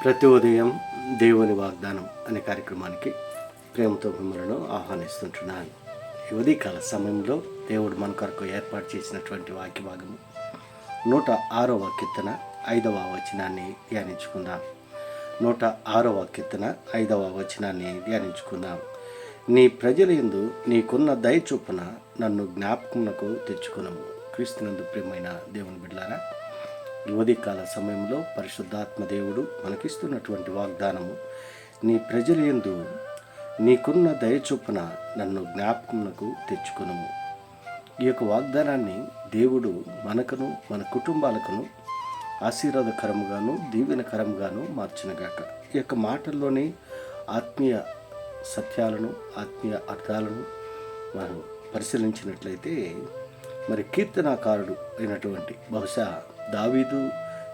ప్రతి ఉదయం దేవుని వాగ్దానం అనే కార్యక్రమానికి ప్రేమతో మిమ్మల్ని ఆహ్వానిస్తుంటున్నాను. ఈ ఉదయకాల సమయంలో దేవుడు మన కొరకు ఏర్పాటు చేసినటువంటి వాక్య భాగము 106వ కీర్తన 5వ వచనాన్ని ధ్యానించుకుందాం. 106వ కీర్తన 5వ వచనాన్ని ధ్యానించుకుందాం. నీ ప్రజల యందు నీకున్న దయ చొప్పున నన్ను జ్ఞాపకమునకు తెచ్చుకున్నాము. క్రీస్తునందు ప్రియమైన దేవుని బిడ్డలారా, ఈ ఉదయకాల సమయంలో పరిశుద్ధాత్మ దేవుడు మనకిస్తున్నటువంటి వాగ్దానము, నీ ప్రజల యందు నీకున్న దయ చొప్పున నన్ను జ్ఞాపకమునకు తెచ్చుకునము. ఈ యొక్క వాగ్దానాన్ని దేవుడు మనకును మన కుటుంబాలకును ఆశీర్వాదకరముగాను దీవెనకరముగాను మార్చునుగాక. ఈ యొక్క మాటల్లోని ఆత్మీయ సత్యాలను ఆత్మీయ అర్థాలను మనం పరిశీలించినట్లయితే, మరి కీర్తనాకారుడు అయినటువంటి బహుశా దావీదు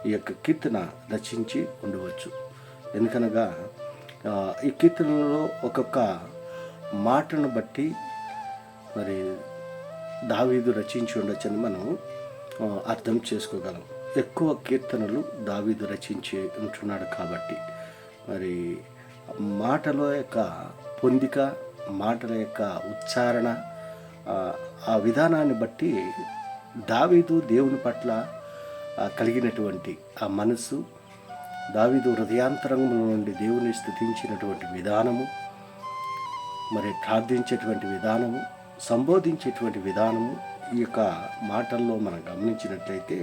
ఈ యొక్క కీర్తన రచించి ఉండవచ్చు. ఎందుకనగా ఈ కీర్తనలో ఒక్కొక్క మాటను బట్టి మరి దావీదు రచించి ఉండొచ్చని మనం అర్థం చేసుకోగలం. ఎక్కువ కీర్తనలు దావీదు రచించి ఉంటున్నాడు కాబట్టి మరి మాటల యొక్క పొందిక, మాటల యొక్క ఉచ్చారణ, ఆ విధానాన్ని బట్టి దావీదు దేవుని పట్ల కలిగినటువంటి ఆ మనసు, దావీదు హృదయాంతరంగంలో నుండి దేవుని స్తుతించినటువంటి విధానము, మరి ప్రార్థించేటువంటి విధానము, సంబోధించేటువంటి విధానము, ఈ యొక్క మాటల్లో మనం గమనించినట్లయితే,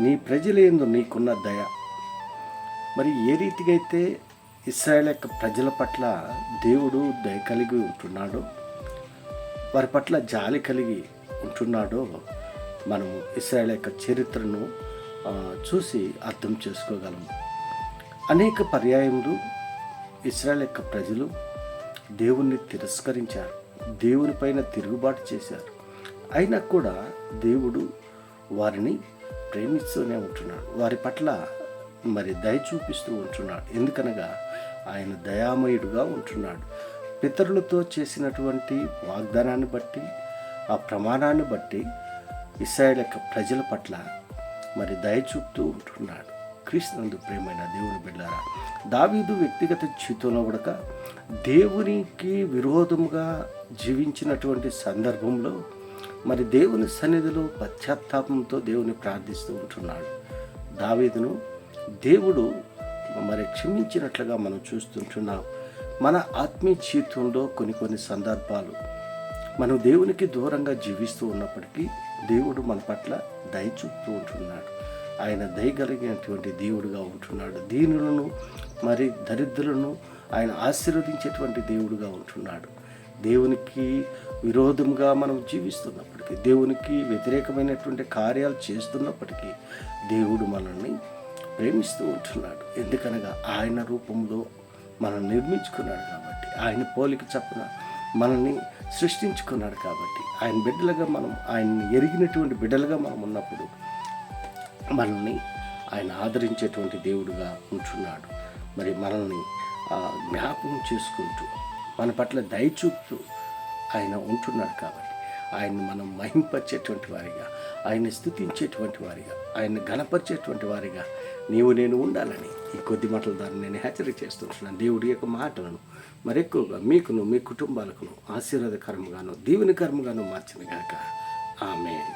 నీ ప్రజల యందు నీకున్న దయ, మరి ఏ రీతిగా అయితే ఇశ్రాయేలు యొక్క ప్రజల పట్ల దేవుడు దయ కలిగి ఉంటున్నాడో, వారి పట్ల జాలి కలిగి ఉంటున్నాడో మనము ఇశ్రాయేలు యొక్క చరిత్రను చూసి అర్థం చేసుకోగలము. అనేక పర్యాయములు ఇశ్రాయేలు యొక్క ప్రజలు దేవుణ్ణి తిరస్కరించారు, దేవుని పైన తిరుగుబాటు చేశారు. అయినా కూడా దేవుడు వారిని ప్రేమిస్తూనే ఉంటున్నాడు, వారి పట్ల మరి దయ చూపిస్తూ ఉంటున్నాడు. ఎందుకనగా ఆయన దయామయుడుగా ఉంటున్నాడు. పితరులతో చేసినటువంటి వాగ్దానాన్ని బట్టి, ఆ ప్రమాణాన్ని బట్టి ఇశ్రాయేలు యొక్క ప్రజల పట్ల మరి దయ చూపుతూ ఉంటున్నాడు. క్రీస్తునందు ప్రియమైన దేవుని బిడ్డలారా, దావీదు వ్యక్తిగత జీవితంలో కూడా దేవునికి విరోధముగా జీవించినటువంటి సందర్భంలో మరి దేవుని సన్నిధిలో పశ్చాత్తాపంతో దేవుని ప్రార్థిస్తూ ఉంటున్నాడు. దావీదును దేవుడు మరి క్షమించినట్లుగా మనం చూస్తుంటున్నాం. మన ఆత్మీయ జీవితంలో కొన్ని సందర్భాలు మనం దేవునికి దూరంగా జీవిస్తూ ఉన్నప్పటికీ దేవుడు మన పట్ల దయ చూపుతూ ఉంటున్నాడు. ఆయన దయ కలిగినటువంటి దేవుడుగా ఉంటున్నాడు. దీనులను మరి దరిద్రులను ఆయన ఆశీర్వదించేటువంటి దేవుడుగా ఉంటున్నాడు. దేవునికి విరోధంగా మనం జీవిస్తున్నప్పటికీ, దేవునికి వ్యతిరేకమైనటువంటి కార్యాలు చేస్తున్నప్పటికీ దేవుడు మనల్ని ప్రేమిస్తూ ఉంటున్నాడు. ఎందుకనగా ఆయన రూపంలో మనం నిర్మించుకున్నాడు కాబట్టి, ఆయన పోలిక చప్పున మనల్ని సృష్టించుకున్నాడు కాబట్టి, ఆయన బిడ్డలుగా మనం ఆయన్ని ఎరిగినటువంటి బిడ్డలుగా మనం ఉన్నప్పుడు మనల్ని ఆయన ఆదరించేటువంటి దేవుడుగా ఉంటున్నాడు. మరి మనల్ని జ్ఞాపకం చేసుకుంటూ మన పట్ల దయ చూపుతూ ఆయన ఉంటున్నాడు కాబట్టి ఆయన్ని మనం మహింపరిచేటువంటి వారిగా, ఆయన్ని స్తుతించేటువంటి వారిగా, ఆయన్ని ఘనపరిచేటువంటి వారిగా నీవు నేను ఉండాలని ఈ కొద్ది మాటల ద్వారా నేను హెచ్చరిక చేస్తుంటున్నాను. దేవుడి యొక్క మాటలను మరెక్కువగా మీకును మీ కుటుంబాలకును ఆశీర్వాదకరముగాను దీవెనకరముగాను మార్చినగాక. ఆమేన్.